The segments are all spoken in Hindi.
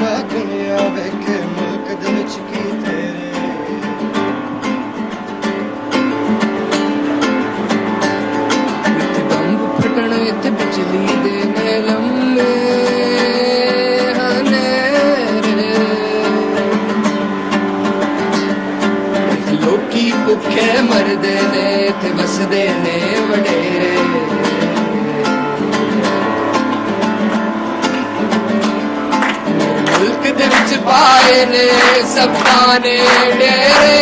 तमाशा दुनिया वेखे मुल्क दे विच की तेरे इत्थे बंब फटण इत्थे बिजली दे ने लम्मे लोकी भुखे मरदे ने इत्थे वसदे ने वडेरे मुल्क दे विच पाए ने सबका ने डेरे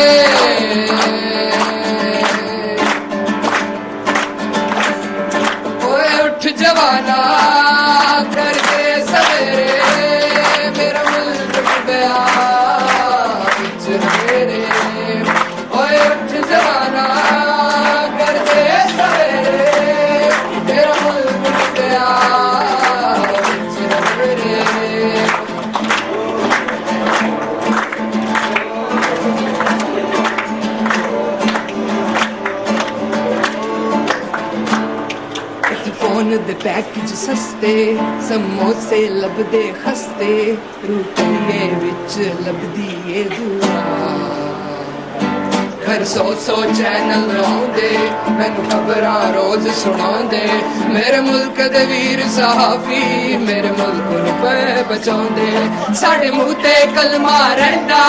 ओए उठ जवाना करके सवेरे मेरा मुल्क डुबया विच मेरे ओए उठ जवाना करके सवेरे मेरा मुल्क डुबया विच मेरे फोन दे पैकेज सस्ते समोसे लभदे खस्ते रूपये विच लभदी ए दुआ घर सौ चैनल लाउंदे मैनू खबरां रोज सुणांदे मेरे मुल्क दे वीर सहाफी मेरे मुल्क नूं पे बचाउंदे साडे मुंह ते कलमा रहिंदा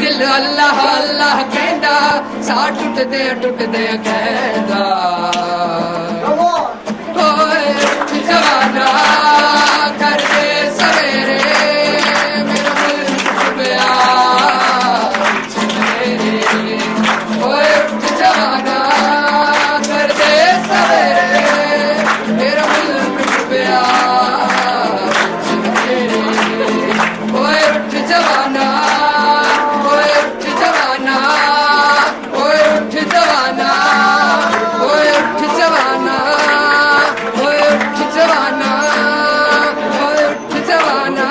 दिल अल्लाह अल्लाह कहंदा सा टुटदे टुटदे कहंदा जवाना कर दे सवेरे मेरा मुल्क डुबया मेरे ओए उठ जवाना कर दे सवेरे मेरा मुल्क डुबया मेरे ओए उठ जवाना ओए उठ जवाना ओए उठ जवाना ओए उठ जवाना जवाना उठ जवाना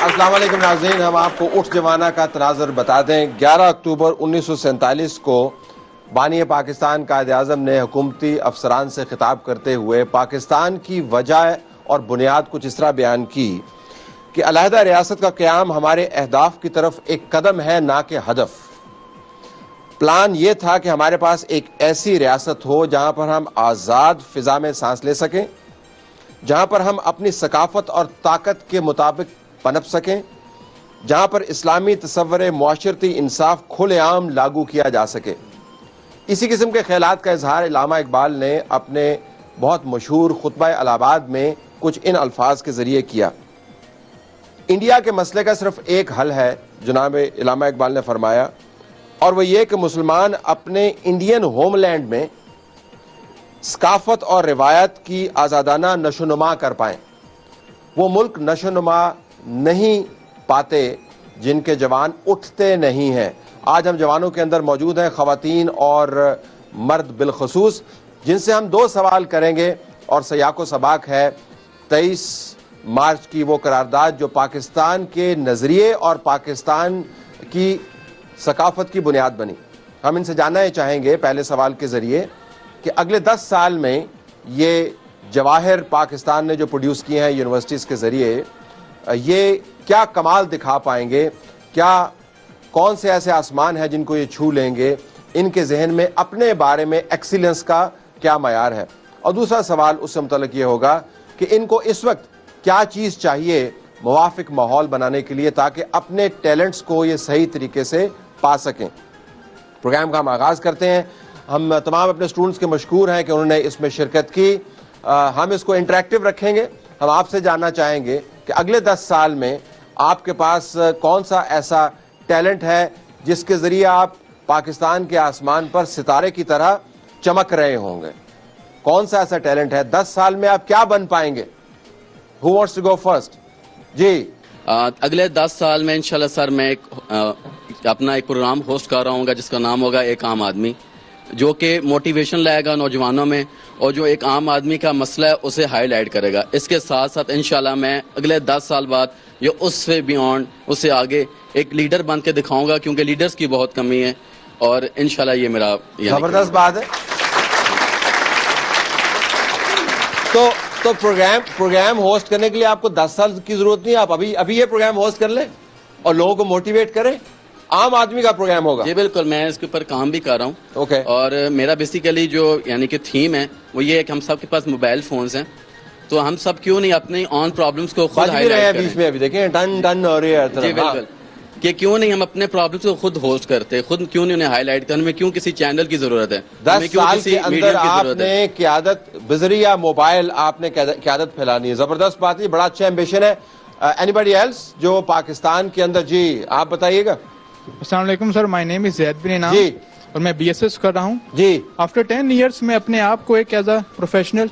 अस्सलाम वालेकुम नाज़रीन, हम आपको उठ जवाना का तनाज़ुर बता दें। 11 अक्टूबर 1947 को बानी पाकिस्तान कायद-ए-आज़म ने हुकूमती अफसरान से खिताब करते हुए पाकिस्तान की वजह और बुनियाद कुछ इस तरह बयान की कि अलहदा रियासत का क़याम हमारे अहदाफ की तरफ एक कदम है, ना कि हदफ। प्लान ये था कि हमारे पास एक ऐसी रियासत हो जहां पर हम आज़ाद फिजा में सांस ले सकें, जहां पर हम अपनी सकाफत और ताकत के मुताबिक पनप सकें, जहां पर इस्लामी तसव्वुर मुआशरती इंसाफ खुलेआम लागू किया जा सके। इसी किस्म के ख्यालात का इजहार इल्लामा इकबाल ने अपने बहुत मशहूर खुतबा इलाहाबाद में कुछ इन अल्फाज के जरिए किया। इंडिया के मसले का सिर्फ एक हल है, जनाब इल्लामा इकबाल ने फरमाया, और वह यह कि मुसलमान अपने इंडियन होमलैंड में सकाफत और रिवायत की आज़ादाना नशोनुमा कर पाएं। वो मुल्क नशोनुमा नहीं पाते जिनके जवान उठते नहीं हैं। आज हम जवानों के अंदर मौजूद हैं, ख़वातीन और मर्द बिलखसूस, जिनसे हम दो सवाल करेंगे और सयाको सबाक है 23 मार्च की वो करारदाद जो पाकिस्तान के नज़रिए और पाकिस्तान की सकाफत की बुनियाद बनी। हम इनसे जानना चाहेंगे पहले सवाल के ज़रिए कि अगले 10 साल में ये जवाहिर पाकिस्तान ने जो प्रोड्यूस किए हैं यूनिवर्सिटीज़ के ज़रिए, ये क्या कमाल दिखा पाएंगे, क्या कौन से ऐसे आसमान हैं जिनको ये छू लेंगे, इनके जहन में अपने बारे में एक्सीलेंस का क्या मयार है। और दूसरा सवाल उससे मुतल्लिक ये होगा कि इनको इस वक्त क्या चीज़ चाहिए मुवाफिक माहौल बनाने के लिए ताकि अपने टैलेंट्स को ये सही तरीके से पा सकें। प्रोग्राम का हम आगाज़ करते हैं। हम तमाम अपने स्टूडेंट्स के मशकूर हैं कि उन्होंने इसमें शिरकत की। हम इसको इंटरेक्टिव रखेंगे। हम आपसे जानना चाहेंगे कि अगले 10 साल में आपके पास कौन सा ऐसा टैलेंट है जिसके ज़रिए आप पाकिस्तान के आसमान पर सितारे की तरह चमक रहे होंगे। कौन सा ऐसा टैलेंट है, 10 साल में आप क्या बन पाएंगे? Who wants to go first? जी, अगले 10 साल में इंशाल्लाह सर मैं अपना एक प्रोग्राम होस्ट कर रहा हूँ जिसका नाम होगा एक आम आदमी। जो कि मोटिवेशन लाएगा नौजवानों में और जो एक आम आदमी का मसला है उसे हाईलाइट करेगा। इसके साथ साथ इंशाल्लाह मैं अगले 10 साल बाद या उससे बियॉन्ड, उससे आगे एक लीडर बन के दिखाऊंगा, क्योंकि लीडर्स की बहुत कमी है और इंशाल्लाह ये मेरा जबरदस्त बात है। तो प्रोग्राम होस्ट करने के लिए आपको 10 साल की जरूरत नहीं है। आप अभी ये प्रोग्राम होस्ट कर लें और लोगों को मोटिवेट करें। आम आदमी का प्रोग्राम होगा। जी बिल्कुल, मैं इसके ऊपर काम भी कर रहा हूँ। ओके। और मेरा बेसिकली जो यानी कि थीम है वो ये है कि हम सबके पास मोबाइल फोन्स हैं, तो हम सब क्यों नहीं अपनी ऑन प्रॉब्लम्स को खुद हाईलाइट करें। बीच में अभी देखें टन हो रही है। जी बिल्कुल, कि क्यों नहीं हम अपने प्रॉब्लम्स को खुद होस्ट करते, खुद क्यों नहीं उन्हें हाईलाइट करते, हमें क्यों किसी चैनल की जरूरत है, 10 साल के अंदर आपने क़यादत बिजरी या मोबाइल आपने क़यादत फैलानी है। जबरदस्त बात है, बड़ा अच्छा एम्बिशन है। एनीबॉडी एल्स जो पाकिस्तान के अंदर? जी आप बताइएगा। अस्सलाम वालेकुम sir, my name is Zaid bin Inam ji, और मैं बीएसएस कर रहा हूँ जी। आफ्टर 10 इयर्स मैं अपने आप को एक एज अ प्रोफेशनल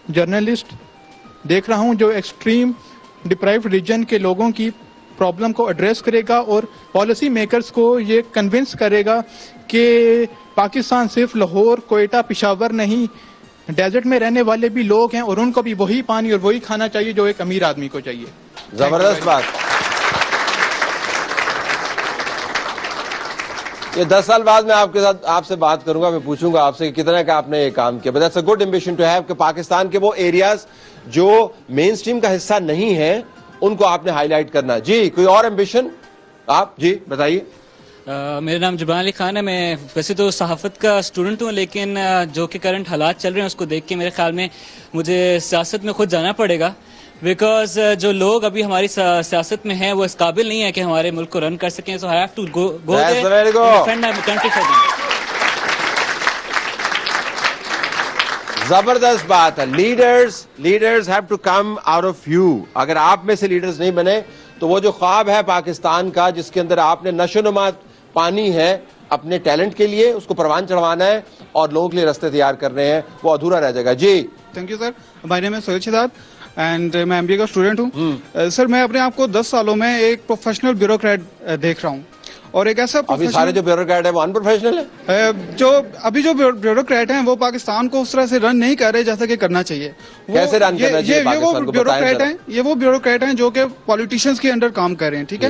जर्नलिस्ट देख रहा हूँ जो एक्सट्रीम डिप्राइव्ड रीजन के लोगों की प्रॉब्लम को एड्रेस करेगा और पॉलिसी मेकर्स को ये कन्विंस करेगा कि पाकिस्तान सिर्फ लाहौर, कोयटा, पेशावर नहीं, डेजर्ट में रहने वाले भी लोग हैं और उनको भी वही पानी और वही खाना चाहिए जो एक अमीर आदमी को चाहिए। जबरदस्त बात। ये 10 साल बाद मैं आपसे बात करूंगा, मैं पूछूंगा आपसे कि कितना का आपने ये काम किया। But that's a good ambition to have कि पाकिस्तान के वो एरियाज जो मेन स्ट्रीम का हिस्सा नहीं है उनको आपने हाईलाइट करना। जी कोई और एम्बिशन? आप जी बताइए। मेरा नाम जुबान अली खान है। मैं वैसे तो सहाफत का स्टूडेंट हूँ, लेकिन जो कि करंट हालात चल रहे हैं उसको देख के मेरे ख्याल में मुझे सियासत में खुद जाना पड़ेगा, बिकॉज जो लोग अभी हमारी सियासत में हैं वो इस काबिल नहीं है कि हमारे मुल्क को रन कर सकें। So I have to go there and defend my country for them. जबरदस्त बात है। Leaders have to come out of you. अगर आप में से लीडर्स नहीं बने तो वो जो ख्वाब है पाकिस्तान का, जिसके अंदर आपने नशोनुमा पानी है अपने टैलेंट के लिए, उसको परवान चढ़वाना है और लोगों के लिए रास्ते तैयार करने हैं, वो अधूरा रह जाएगा। जी thank you sir. My name is Sohail Shahzad and मैं एमबीए का स्टूडेंट हूँ। सर मैं अपने आप को 10 सालों में एक प्रोफेशनल ब्यूरोक्रेट देख रहा हूँ और एक ऐसा अभी सारे जो ब्यूरोक्रेट है वो अनप्रोफेशनल है। जो ब्यूरोक्रेट हैं वो पाकिस्तान को उस तरह से रन नहीं कर रहे जैसा कि करना चाहिए। कैसे रन करना चाहिए पाकिस्तान को? ये वो ब्यूरोक्रेट हैं जो कि पॉलिटिशियंस के अंडर काम कर रहे हैं। ठीक है,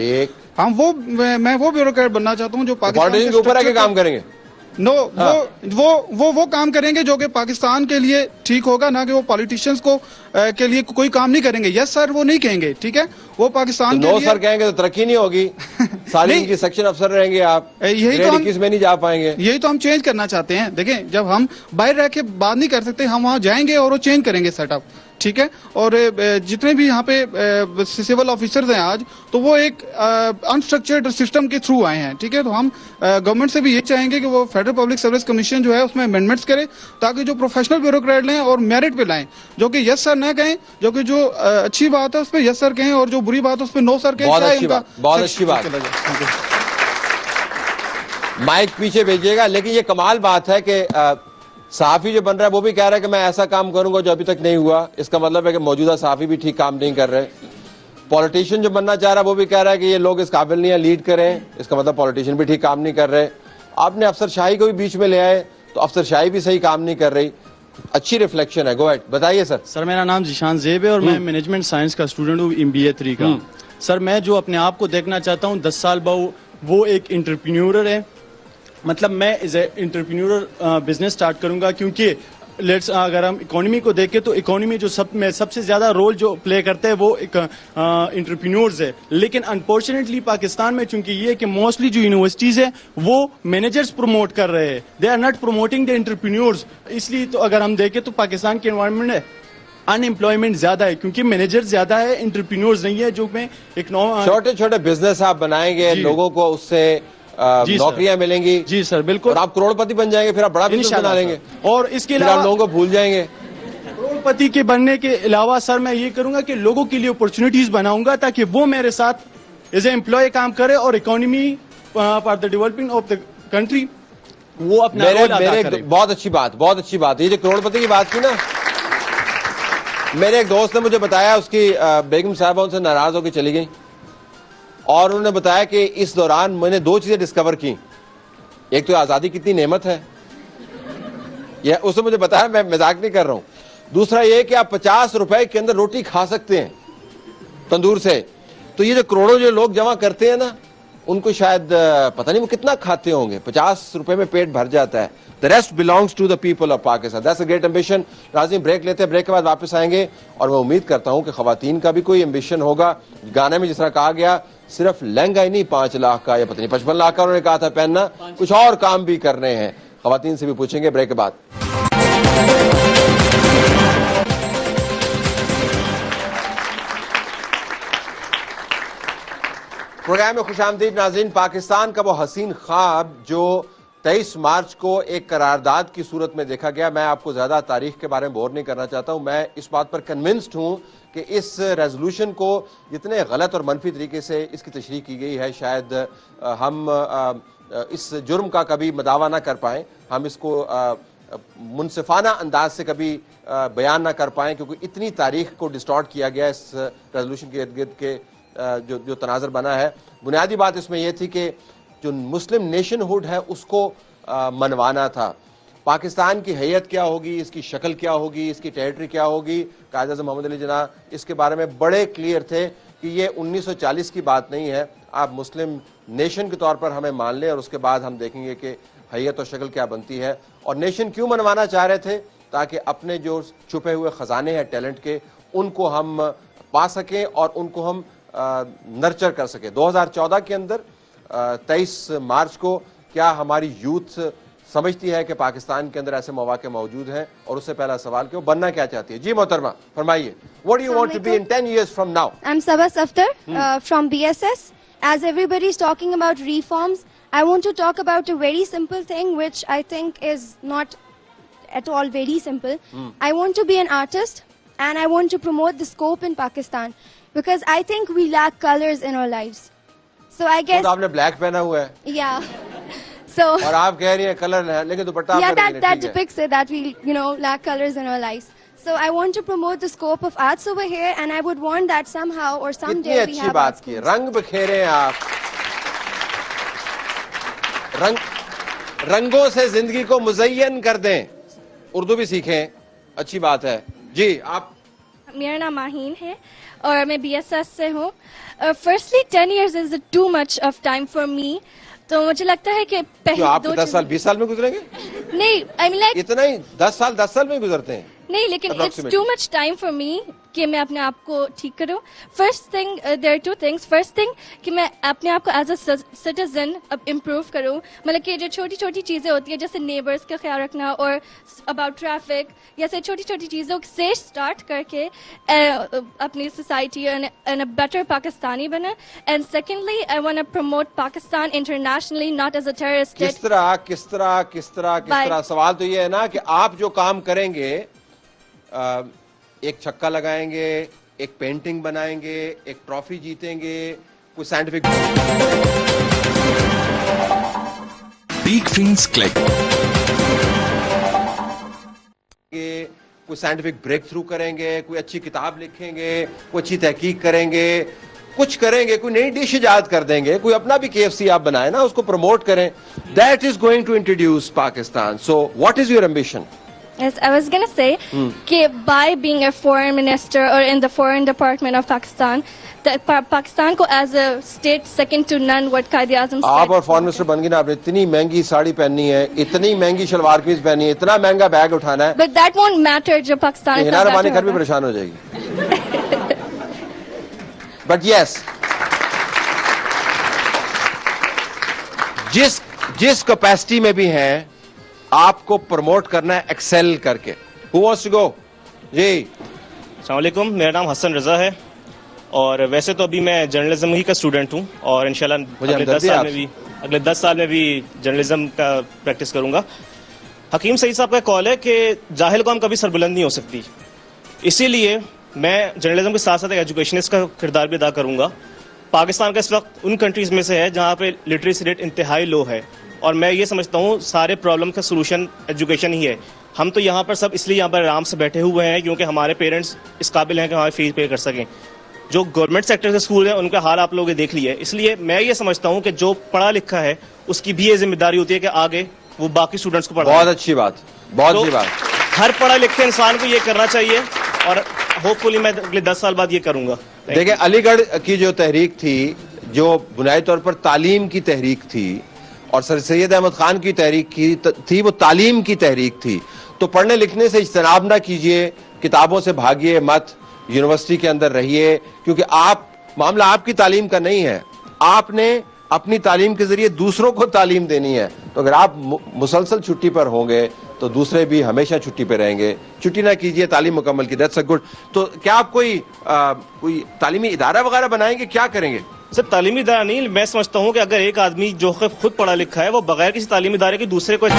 मैं वो ब्यूरोक्रेट बनना चाहता हूँ जो पाकिस्तान के ऊपर आके काम करेंगे। वो काम करेंगे जो कि पाकिस्तान के लिए ठीक होगा, ना कि वो पॉलिटिशियंस को के लिए कोई काम नहीं करेंगे। यस सर वो नहीं कहेंगे, ठीक है, वो पाकिस्तान के लिए सर कहेंगे तो तरक्की नहीं होगी। सारे इनकी सेक्शन अफसर रहेंगे, आप यही तो हम इसमें नहीं जा पाएंगे। यही तो हम चेंज करना चाहते हैं। देखें, जब हम बाहर रह के बात नहीं कर सकते, हम वहां जाएंगे और वो चेंज करेंगे सेटअप। ठीक है, और जितने भी यहाँ पे सिविल ऑफिसर्स हैं आज, तो वो एक अनस्ट्रक्चर्ड सिस्टम के थ्रू आए हैं। ठीक है, तो हम गवर्नमेंट से भी ये चाहेंगे कि वो फेडरल पब्लिक सर्विस कमीशन जो है उसमें अमेंडमेंट्स करे, ताकि जो प्रोफेशनल ब्यूरोक्रेट लें और मेरिट पे लाएं, जो कि यस सर न कहें, जो कि जो अच्छी बात है उस पर यस सर कहें और जो बुरी बात है उस पर नो सर कहें। बहुत अच्छी बात। माइक पीछे भेजिएगा। लेकिन ये कमाल बात है कि सहाफी जो बन रहा है वो भी कह रहा है कि मैं ऐसा काम करूंगा जो अभी तक नहीं हुआ। इसका मतलब है कि मौजूदा सहाफी भी ठीक काम नहीं कर रहे। पॉलिटिशियन जो बनना चाह रहा है वो भी कह रहा है कि ये लोग इस काबिल नहीं है लीड करें। इसका मतलब पॉलिटिशियन भी ठीक काम नहीं कर रहे। आपने अफसरशाही को भी बीच में ले आए तो अफसरशाही भी सही काम नहीं कर रही। अच्छी रिफ्लेक्शन है। गो अहेड, बताइए सर। सर मेरा नाम जिशान जेब है और मैं मैनेजमेंट साइंस का स्टूडेंट हूँ, MBA 3 का। सर मैं जो अपने आप को देखना चाहता हूँ 10 साल बाद, वो एक एंटरप्रेन्योर है। मतलब मैं as a entrepreneur business start करूंगा, क्योंकि लेट्स अगर हम इकोनॉमी को देखें तो इकोनॉमी जो सबसे ज्यादा रोल जो प्ले करते हैं वो एक एंटरप्रेन्योर्स है। लेकिन अनफॉर्चुनेटली पाकिस्तान में चूंकि ये है कि मोस्टली जो यूनिवर्सिटीज है वो मैनेजर्स प्रमोट कर रहे हैं, they are not promoting the entrepreneurs. इसलिए तो अगर हम देखें तो पाकिस्तान के एनवायरमेंट है अनएम्प्लॉयमेंट ज्यादा है, क्योंकि मैनेजर ज्यादा है, एंटरप्रेन्योर्स नहीं है। जो में एक छोटे छोटे बिजनेस आप बनाएंगे, लोगों को उससे नौकरियां मिलेंगी। जी सर बिल्कुल। और आप करोड़पति बन जाएंगे, फिर आप बड़ा बिजनेस बना लेंगे और इसके अलावा लोगों को भूल जाएंगे। करोड़पति के बनने के अलावा सर मैं ये करूंगा कि लोगों के लिए अपॉर्चुनिटीज बनाऊंगा ताकि वो मेरे साथ एज ए एम्प्लॉय काम करे और economy for the developing of the country वो अपना रोल अदा करे। बहुत अच्छी बात। ये जो करोड़पति की बात की ना, मेरे एक दोस्त ने मुझे बताया उसकी बेगम साहबा उनसे नाराज होकर चली गई और उन्होंने बताया कि इस दौरान मैंने 2 चीजें डिस्कवर की। एक तो आजादी कितनी नेमत है ये उसने मुझे बताया, मैं मजाक नहीं कर रहा हूं। दूसरा ये कि आप 50 रुपए के अंदर रोटी खा सकते हैं तंदूर से। तो ये जो करोड़ों जो लोग जमा करते हैं ना, उनको शायद पता नहीं वो कितना खाते होंगे, 50 रुपए में पेट भर जाता है। The rest belongs to the people of Pakistan. That's a great ambition. नाज़रीन, ब्रेक लेते हैं, ब्रेक के बाद वापस आएंगे और मैं उम्मीद करता हूं कि खवातीन का भी कोई एम्बिशन होगा। गाने में जिस तरह कहा गया, सिर्फ लहंगा ही नहीं 5 लाख का या पता नहीं 55 लाख का उन्होंने कहा था पहनना, कुछ और काम भी करने हैं। खवातीन से भी पूछेंगे ब्रेक के बाद। प्रोग्राम में खुशामदीद नाज़रीन। पाकिस्तान का वो हसीन ख्वाब जो 23 मार्च को एक करारदाद की सूरत में देखा गया, मैं आपको ज्यादा तारीख के बारे में बोर नहीं करना चाहता हूं। मैं इस बात पर कन्विंस्ड हूं कि इस रेजोल्यूशन को जितने गलत और मनफी तरीके से इसकी तशरीह की गई है, शायद हम इस जुर्म का कभी मदावा ना कर पाएं, हम इसको मुनसिफाना अंदाज से कभी बयान ना कर पाएं, क्योंकि इतनी तारीख को डिस्टॉर्ट किया गया इस रेजोल्यूशन के इर्द गिर्द के जो तनाजर बना है। बुनियादी बात इसमें यह थी कि जो मुस्लिम नेशनहुड है उसको मनवाना था। पाकिस्तान की हैयत क्या होगी, इसकी शक्ल क्या होगी, इसकी टेरिटरी क्या होगी, कायद आज़म मोहम्मद अली जिन्ना इसके बारे में बड़े क्लियर थे कि ये 1940 की बात नहीं है। आप मुस्लिम नेशन के तौर पर हमें मान लें और उसके बाद हम देखेंगे कि हैयत और शक्ल क्या बनती है। और नेशन क्यों मनवाना चाह रहे थे? ताकि अपने जो छुपे हुए खजाने हैं टैलेंट के, उनको हम पा सकें और उनको हम नर्चर कर सकें। 2014 के अंदर 23 मार्च को क्या हमारी यूथ समझती है कि पाकिस्तान के अंदर ऐसे मौके मौजूद हैं? और उससे पहला सवाल कि वो बनना क्या चाहती है। जी मोहतरमा, फरमाइए, what do you want to be in 10 years from now? I'm Sabah Safdar from BSS. As everybody is talking about reforms, I want to talk about a very simple thing which I think is not at all very simple. I want to be an artist and I want to promote the scope in Pakistan because I think we lack colors in our lives. So I guess तो आपने ब्लैक पहना हुआ है yeah. So और आप कह रही हैं कलर है, लेकिन दुपट्टा yeah, आपका that depicts it that we lack colors in our lives. So I want to promote the scope of arts over here and I would want that somehow or कितनी someday we अच्छी have बात art की है। schools. रंग बिखेरे आप, रंगों से जिंदगी को मुज़य्यन कर दें। उर्दू भी सीखें, अच्छी बात है। जी आप? मेरा नाम माहीन है और मैं BSS से हूँ। Firstly 10 years is too much of time for me. तो मुझे लगता है कि तो आप 10 साल 20 साल में गुजरेंगे? नहीं, I mean like इतना ही 10 साल में गुजरते हैं? नहीं, लेकिन it's too much time for me कि मैं अपने आप को ठीक करूं। First thing, there are two things. First thing कि मैं अपने आप को as a citizen improve करूं। मतलब कि जो छोटी छोटी चीजें होती है जैसे neighbors का ख्याल रखना और about traffic, जैसे छोटी छोटी चीजों से start करके अपनी society and a better Pakistani बना। And secondly, I want to promote Pakistan internationally, not as a terrorist state. किस तरह? सवाल तो ये है ना कि आप जो काम करेंगे, एक छक्का लगाएंगे, एक पेंटिंग बनाएंगे, एक ट्रॉफी जीतेंगे, कोई साइंटिफिक Peak Fins Click कोई साइंटिफिक ब्रेक थ्रू करेंगे, कोई अच्छी किताब लिखेंगे, कोई अच्छी तहकीक करेंगे, कुछ करेंगे, कोई नई डिश इजाद कर देंगे, कोई अपना भी KFC आप बनाए ना, उसको प्रमोट करें। That is going to introduce Pakistan. So what is your ambition? Yes, I was gonna say that by being a foreign minister or in the foreign department of Pakistan, Pakistan को as a state second to none what Quaid-e-Azam said. आप और फॉरेन मिनिस्टर बन गए ना, आपने इतनी महंगी साड़ी पहननी है, इतनी महंगी शलवार कमीज पहनी है, इतना महंगा बैग उठाना है। But that won't matter जब पाकिस्तान हिना रबानी घर भी परेशान हो जाएगी। But yes, जिस कैपेसिटी में भी हैं, आपको प्रमोट करना है एक्सेल करके। Who wants to go? जी अस्सलाम वालेकुम, मेरा नाम हसन रजा है और वैसे तो अभी मैं जर्नलिज्म ही का स्टूडेंट हूँ और इंशाल्लाह अगले 10 साल में भी जर्नलिज्म का प्रैक्टिस करूंगा। हकीम सईद साहब का कॉल है कि जाहिल कौम कभी सरबुलंद नहीं हो सकती, इसीलिए मैं जर्नलिज्म के साथ साथ एक एजुकेशनिस्ट का किरदार भी अदा करूंगा। पाकिस्तान का इस वक्त उन कंट्रीज में से है जहाँ पे लिटरेसी रेट इंतहाई लो है और मैं ये समझता हूँ सारे प्रॉब्लम का सोल्यूशन एजुकेशन ही है। हम तो यहाँ पर सब इसलिए यहाँ पर आराम से बैठे हुए हैं क्योंकि हमारे पेरेंट्स इस काबिल हैं कि हमारी फीस पे कर सकें। जो गवर्नमेंट सेक्टर के स्कूल हैं उनका हाल आप लोगों ने देख लिया है, इसलिए मैं ये समझता हूँ कि जो पढ़ा लिखा है उसकी भी ये जिम्मेदारी होती है कि आगे वो बाकी स्टूडेंट्स को पढ़ाए। बहुत अच्छी बात, बहुत अच्छी बात। हर पढ़ा लिखे इंसान को ये करना चाहिए और होपफुली मैं अगले 10 साल बाद ये करूंगा। देखिए, अलीगढ़ की जो तहरीक थी, जो बुनियादी तौर पर तालीम की तहरीक थी, और सर सैयद अहमद खान की तहरीक की थी, वो तालीम की तहरीक थी। तो पढ़ने लिखने से इज्तनाब ना कीजिए, किताबों से भागिए मत, यूनिवर्सिटी के अंदर रहिए, क्योंकि मामला आपकी तालीम का नहीं है, आपने अपनी तालीम के जरिए दूसरों को तालीम देनी है। तो अगर आप मुसलसल छुट्टी पर होंगे तो दूसरे भी हमेशा छुट्टी पे रहेंगे। छुट्टी ना कीजिए, तालीम मुकम्मल की, दैट्स अ गुड। तो क्या आप कोई तालीमी इदारा वगैरह बनाएंगे, क्या करेंगे? सिर्फ तालीमी इदारा नहीं, मैं समझता हूँ कि अगर एक आदमी जो खुद पढ़ा लिखा है वो बगैर किसी तालीमी इदारे के दूसरे को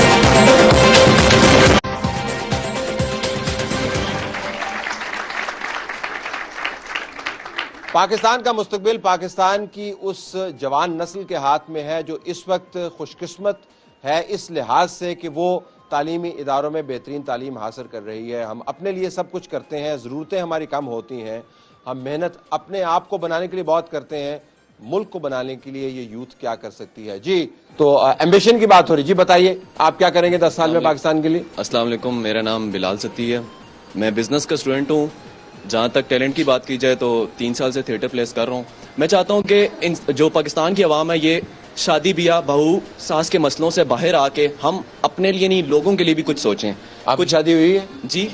पाकिस्तान का मुस्तकबिल पाकिस्तान की उस जवान नस्ल के हाथ में है जो इस वक्त खुशकिस्मत है इस लिहाज से कि वो तालीमी इदारों में बेहतरीन तालीम हासिल कर रही है। हम अपने लिए सब कुछ करते हैं, ज़रूरतें हमारी कम होती हैं, हम मेहनत अपने आप को बनाने के लिए बहुत करते हैं, मुल्क को बनाने के लिए ये यूथ क्या कर सकती है। जी, तो एम्बिशन की बात हो रही, जी बताइए आप क्या करेंगे 10 साल में पाकिस्तान के लिए? अस्सलाम वालेकुम, मेरा नाम बिलाल सत्ती है, मैं बिजनेस का स्टूडेंट हूँ। जहाँ तक टैलेंट की बात की जाए तो 3 साल से थिएटर प्लेस कर रहा हूँ। मैं चाहता हूँ कि जो पाकिस्तान की आवाम है ये शादी ब्याह बहू सास के मसलों से बाहर आके हम अपने लिए नहीं लोगों के लिए भी कुछ सोचें। आपकी कुछ शादी हुई है? जी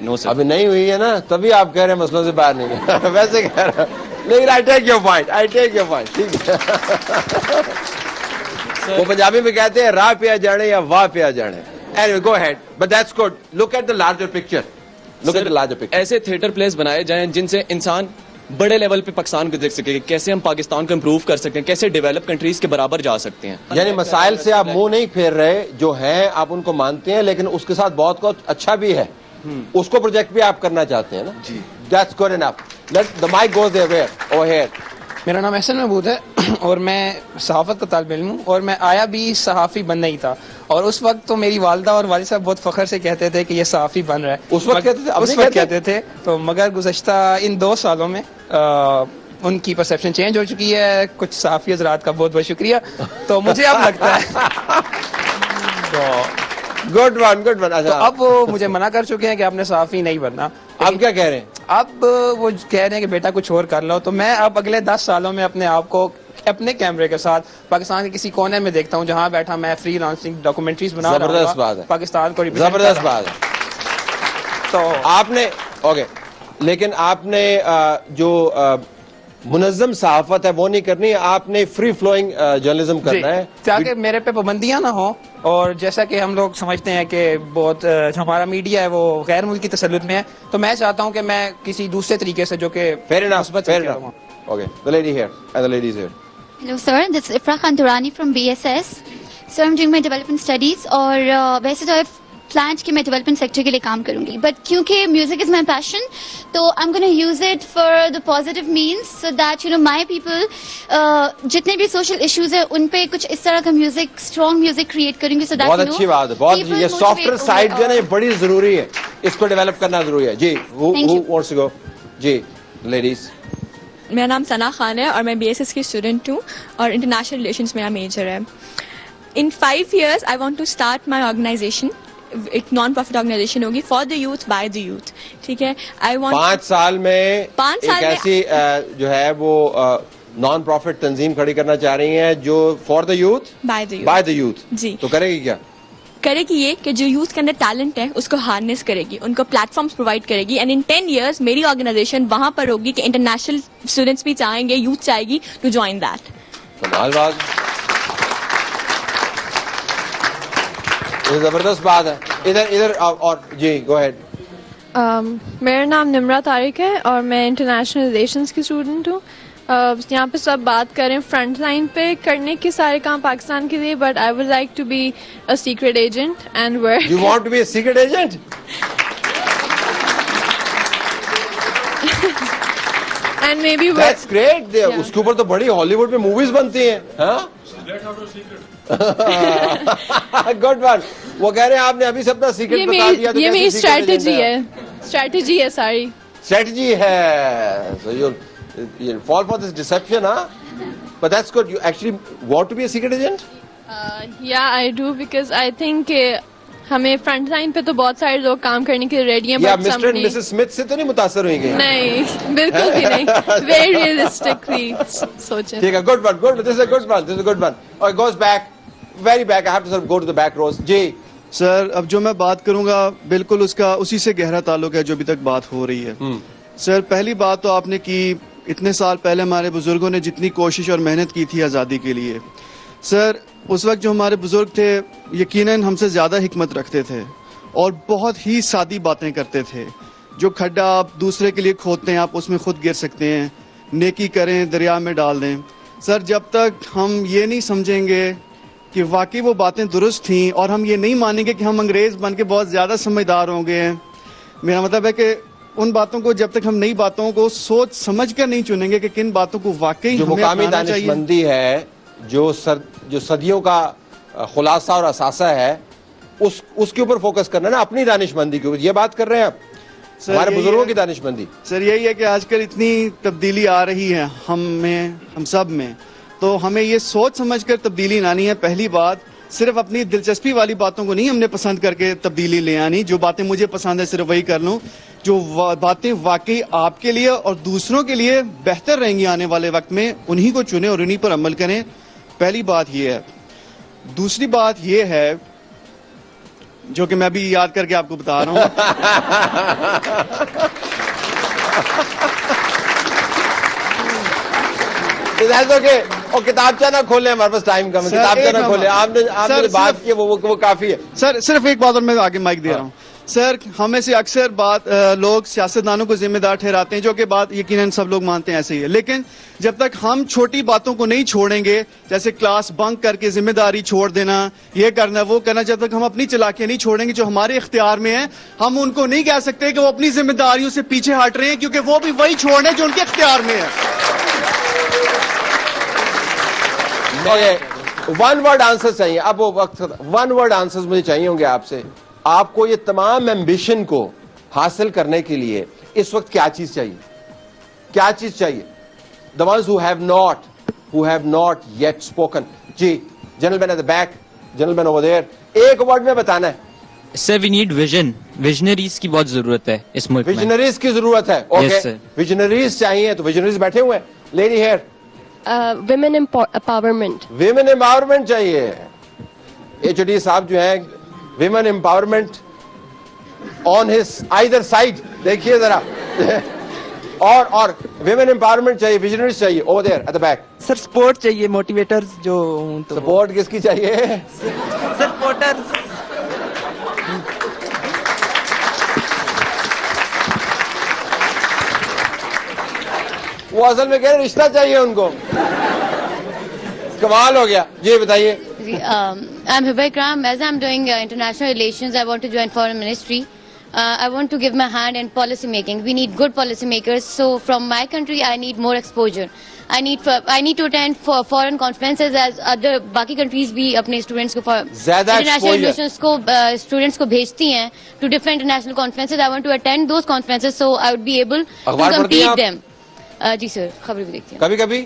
नो सर, अभी नहीं हुई है ना, तभी आप कह रहे हैं मसलों से बाहर नहीं वैसे कह रहे हैं, लेकिन आई टेक योर पॉइंट, ठीक है। वो पंजाबी में कहते हैं राह पे आ जाने या वाह पे आ जाने। Anyway go ahead, but that's good, look at the larger picture, look at the larger picture. ऐसे थिएटर प्लेस बनाए जाएं जिनसे इंसान बड़े लेवल पे पाकिस्तान को देख सके, कैसे हम पाकिस्तान को इम्प्रूव कर सकते हैं, कैसे डेवलप कंट्रीज के बराबर जा सकते हैं। यानी मसाइल से आप मुंह नहीं फेर रहे, जो हैं आप उनको मानते हैं, लेकिन उसके साथ बहुत कुछ अच्छा भी है, उसको प्रोजेक्ट भी आप करना चाहते हैं ना जी। That's good enough, let the mic goes there over here. मेरा नाम एहसन महमूद है और मैं सहाफत का तालिब इल्म हूँ और मैं आया भी सहाफ़ी बनना ही था। और उस वक्त तो मेरी वालदा और वालिद साहब बहुत फख्र से कहते थे कि ये सहाफ़ी बन रहा है। उस वक्त कहते थे? उस वक्त कहते थे। तो मगर गुज़श्ता इन 2 सालों में उनकी परसेप्शन चेंज हो चुकी है। कुछ सहाफ़ी हज़रात का बहुत बहुत शुक्रिया। तो मुझे अब लगता है गुड वन। तो अब वो मुझे मना कर चुके हैं कि आपने सहाफ़ी नहीं बनना। अब क्या कह रहे हैं? अब वो कह रहे हैं कि बेटा कुछ और कर लो। तो मैं अब अगले 10 सालों में अपने आप को अपने कैमरे के साथ पाकिस्तान के किसी कोने में देखता हूँ जहाँ बैठा मैं फ्रीलांसिंग डॉक्यूमेंट्रीज बना रहा हूँ। जबरदस्त बात है, पाकिस्तान को जबरदस्त बात है। तो आपने ओके, लेकिन आपने जो मुनज़्ज़म सहाफत है वो नहीं करनी, आपने फ्री फ्लोइंग जर्नलिज्म करना है ताकि मेरे पे पाबंदियां ना हो। और जैसा कि हम लोग समझते हैं कि बहुत जो हमारा मीडिया है वो गैर मुल्की तसल्लुत में है, तो मैं चाहता हूं कि मैं किसी दूसरे तरीके से जो कि fair enough okay. The lady here and the ladies here. Hello sir, this is Ifra Khan Durrani from BSS। Sir, I am doing my development studies और वैसे तो प्लान कि मैं डेवलपमेंट सेक्टर के लिए काम करूंगी, बट क्योंकि म्यूजिक इज माई पैशन तो I am gonna use it for the positive means so that you know my people जितने भी सोशल इश्यूज है उन पे कुछ इस तरह का म्यूजिक, स्ट्रॉन्ग म्यूजिक क्रिएट करूंगी। सो दैट बहुत अच्छी बात है, बहुत ये सॉफ्टवेयर साइड जो है ना ये बड़ी जरूरी है, इसको डेवलप करना जरूरी है। जी, who wants to go? जी लेडीज। मेरा नाम सना खान है और मैं BSS की स्टूडेंट हूँ और इंटरनेशनल रिलेशंस मेरा मेजर है। In 5 years I want to start my organisation, एक नॉन प्रॉफिट ऑर्गेनाइजेशन होगी for the youth by the youth. ठीक है, आई वांट 5 साल में एक ऐसी जो है वो नॉन प्रॉफिट तंजीम खड़ी करना चाह रही हैं जो for the youth by the youth. जी, तो करेगी क्या? करेगी ये कि जो यूथ के अंदर टैलेंट है उसको हार्नेस करेगी, उनको प्लेटफॉर्म्स प्रोवाइड करेगी एंड इन 10 years मेरी ऑर्गेनाइजेशन वहां पर होगी कि इंटरनेशनल स्टूडेंट्स भी चाहेंगे, यूथ चाहेगी टू ज्वाइन दैट। कमाल बात, जबरदस्त बात है। इधर और जी गो अहेड। मेरा नाम निम्रा तारिक है और मैं इंटरनेशनल रिलेशंस की स्टूडेंट हूँ। यहाँ पे सब बात करें फ्रंट लाइन पे करने के सारे काम पाकिस्तान के लिए, but I would like to be a secret agent and work. You want to be a secret agent? And maybe that's great. उसके ऊपर तो बड़ी हॉलीवुड में मूवीज बनती हैं। हाँ, गुड वन। वो कह रहे हैं आपने अभी से अपना सीक्रेट बता दिया तो ये मेरी स्ट्रेटजी है सारी स्ट्रेटजी है। So you fall for this deception, huh? But that's good. You actually want to be a secret agent? Yeah, I do because I think हमें फ्रंट लाइन पे तो बहुत सारे लोग काम करने के लिए रेडी हैं, या but mister and some Mrs Smith से तो नहीं मुतासर हुई गई? नहीं, बिल्कुल भी नहीं। वेरी रियलिस्टिकली सोचें। ठीक है, good one, good, this is a good one, this is a good one. और goes back, very back, I have to sir go to the back rows. जी सर, अब जो मैं बात करूंगा बिल्कुल उसका उसी से गहरा ताल्लुक है जो अभी तक बात हो रही है। सर, पहली बात तो आपने की, इतने साल पहले हमारे बुजुर्गों ने जितनी कोशिश और मेहनत की थी आज़ादी के लिए, सर उस वक्त जो हमारे बुजुर्ग थे यकीनन हमसे ज़्यादा हिकमत रखते थे और बहुत ही सादी बातें करते थे। जो खड्डा आप दूसरे के लिए खोदते हैं आप उसमें खुद गिर सकते हैं, नेकी करें दरिया में डाल दें। सर, जब तक हम ये नहीं समझेंगे कि वाकई वो बातें दुरुस्त थीं और हम ये नहीं मानेंगे कि हम अंग्रेज बन के बहुत ज़्यादा समझदार हो गए हैं, मेरा मतलब है कि उन बातों को जब तक हम नई बातों को सोच समझ कर नहीं चुनेंगे कि किन बातों को वाकई जो मुकामी दानिशमंदी है, जो सदियों का खुलासा और असासा है, उसके ऊपर फोकस करना ना, अपनी दानिशमंदी के ऊपर। ये बात कर रहे हैं आप, हमारे बुजुर्गों की दानिशमंदी। सर, यही है कि आजकल इतनी तब्दीली आ रही है हम में, हम सब में, तो हमें ये सोच समझ कर तब्दीली लानी है। पहली बात, सिर्फ अपनी दिलचस्पी वाली बातों को नहीं हमने पसंद करके तब्दीली ले आनी। जो बातें मुझे पसंद है सिर्फ वही कर लूं, जो बातें वाकई आपके लिए और दूसरों के लिए बेहतर रहेंगी आने वाले वक्त में, उन्हीं को चुने और उन्हीं पर अमल करें। पहली बात ये है। दूसरी बात ये है जो कि मैं भी याद करके आपको बता रहा हूं। और किताबचा ना खोले, हमारे पास टाइम कम है, किताबचा ना खोले। आपने बात की वो काफी है। सर, सिर्फ एक बात और मैं आगे माइक दे रहा हूँ। सर, हमें से अक्सर बात लोग सियासतदानों को जिम्मेदार ठहराते हैं, जो कि बात यकीनन सब लोग मानते हैं ऐसे ही है, लेकिन जब तक हम छोटी बातों को नहीं छोड़ेंगे, जैसे क्लास बंक करके जिम्मेदारी छोड़ देना, ये करना वो करना, जब तक हम अपनी चालाकियां नहीं छोड़ेंगे जो हमारे इख्तियार में है, हम उनको नहीं कह सकते कि वो अपनी जिम्मेदारियों से पीछे हट रहे हैं, क्योंकि वो भी वही छोड़ रहे हैं जो उनके इख्तियार में है। वन वर्ड आंसर चाहिए अब, वो वक्त वन वर्ड आंसर्स मुझे चाहिए होंगे आपसे। आपको ये तमाम एम्बिशन को हासिल करने के लिए इस वक्त क्या चीज चाहिए? क्या चीज चाहिए? The ones who have not yet spoken. जी, gentleman at the back, gentleman over there, एक वर्ड में बताना है। Sir, we need vision, visionaries की बहुत जरूरत है इस मुल्क में। विजनरीज की जरूरत है, ओके। विजनरीज चाहिए तो विजनरीज बैठे हुए हैं। Lady here, women empowerment. Women empowerment चाहिए। एचओडी साहब जो है, women empowerment on his either side, देखिए जरा। और विमेन एम्पावरमेंट चाहिए, विजनरीज चाहिए over there at the back. Sir, support चाहिए, मोटिवेटर्स जो तो सपोर्ट किसकी चाहिए? सपोर्टर्स। वो असल में कह रहे रिश्ता चाहिए उनको। कमाल हो गया। ये बताइए। I'm Hiba Ikram. As I'm doing international relations, I want to join foreign ministry. I want to give my hand in policy making. We need good policy makers. So from my country, I need more exposure. I need to attend for foreign conferences as other बाकी countries भी अपने students को international relations को students को भेजती हैं to different international conferences. I want to attend those conferences so I would be able to compete them. जी सर, खबरें भी देखती हैं कभी कभी।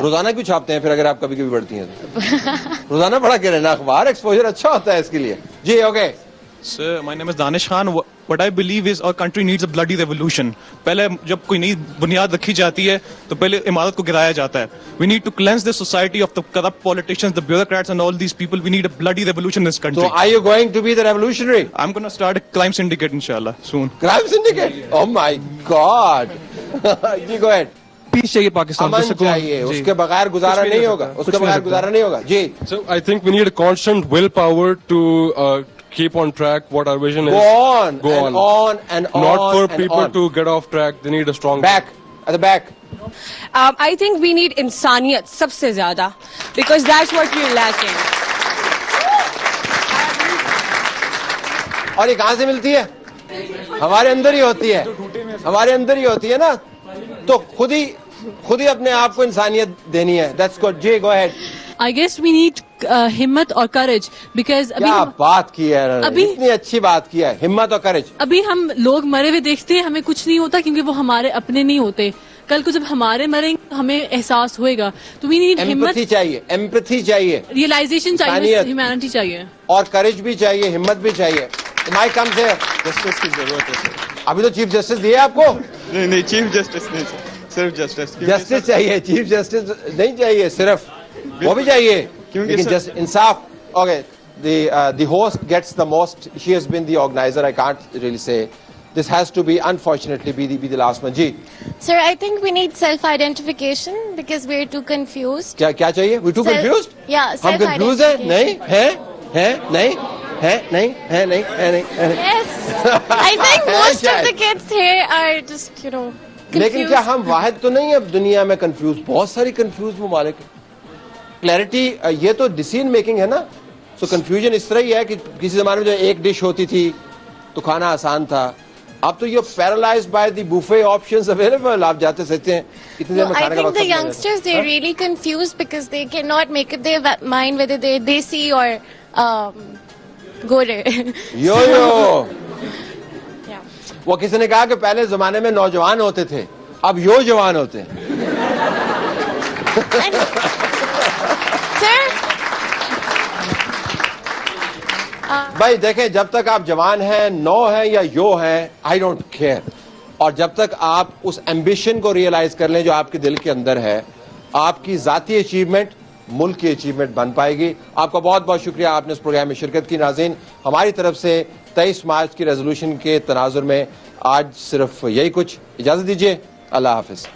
रोजाना क्यों छापते हैं फिर अगर आप कभी कभी पढ़ती हैं तो? रोजाना पढ़ा के रहना अखबार, एक्सपोजर अच्छा होता है इसके लिए। जी, okay. Sir, my name is Danish Khan. What I believe is our country needs a bloody revolution. पहले जब कोई नई बुनियाद रखी जाती है तो पहले इमारत को गिराया जाता है। We need to cleanse the society of the corrupt politicians, the bureaucrats and all these people. We need a bloody revolution in this country. So are you going to be the revolutionary? I'm going to start a crime syndicate inshallah soon. Crime syndicate? Oh my God. जी, go ahead. पीस चाहिए पाकिस्तान, अमन चाहिए, उसके बगैर गुजारा नहीं होगा, उसके बगैर गुजारा नहीं होगा। जी। So I think we need a constant willpower to keep on track what our vision is. Go on and on. Not for people to get off track. They need a strong back at the back. I think we need इंसानियत सबसे ज्यादा, because that's what we're lacking. और ये कहाँ से मिलती है? हमारे अंदर ही होती है, हमारे अंदर ही होती है ना, तो खुद ही अपने आप को इंसानियत देनी है। That's good. Ji, go ahead. I guess we need हिम्मत और करेज, because अभी क्या बात की है, अभी इतनी अच्छी बात की है, हिम्मत और करेज। अभी हम लोग मरे हुए देखते हैं, हमें कुछ नहीं होता क्योंकि वो हमारे अपने नहीं होते। कल को जब हमारे मरेंगे हमें एहसास होएगा. तो वी नीड हिम्मत चाहिए, एम्पैथी चाहिए, रियलाइजेशन चाहिए, ह्यूमैनिटी चाहिए और करेज भी चाहिए, हिम्मत भी चाहिए. माइक कम से जस्टिस की जरूरत है सर. अभी तो चीफ जस्टिस दिए आपको. नहीं चीफ जस्टिस नहीं सर, सिर्फ जस्टिस चाहिए, चीफ जस्टिस नहीं चाहिए सिर्फ, वो भी चाहिए लेकिन just Insaf. Okay, the host gets the most. She has been the organizer. I can't really say. This has to be, unfortunately, be the last one. Ji. Sir, I think we need self-identification because we're too confused. क्या चाहिए? We're too confused? Yeah, हम confused हैं? नहीं नहीं. Yes. I think most of the kids here are just, confused. लेकिन क्या हम वाहिद तो नहीं है दुनिया में कंफ्यूज? बहुत सारी कंफ्यूज ममालिक. क्लैरिटी, ये तो डिसीजन मेकिंग है ना. सो कंफ्यूजन इस तरह ही है कि किसी जमाने में जो एक डिश होती थी तो खाना आसान था. अब तो ये paralysed by the buffet options available. आप जाते सकते हैं इतनी देर में खाने का वक्त. I think the youngsters, they're really confused because they cannot make up their mind whether they're desi or gore. यो वो किसी ने कहा कि पहले जमाने में नौजवान होते थे, अब यो जवान होते हैं. भाई देखें, जब तक आप जवान हैं, नो है या यो है, आई डोंट केयर. और जब तक आप उस एम्बिशन को रियलाइज कर लें जो आपके दिल के अंदर है, आपकी जाती अचीवमेंट मुल्क की अचीवमेंट बन पाएगी. आपका बहुत बहुत शुक्रिया, आपने इस प्रोग्राम में शिरकत की. नाज़रीन, हमारी तरफ से 23 मार्च की रेजोल्यूशन के तनाजुर में आज सिर्फ यही कुछ. इजाजत दीजिए. अल्लाह हाफिज.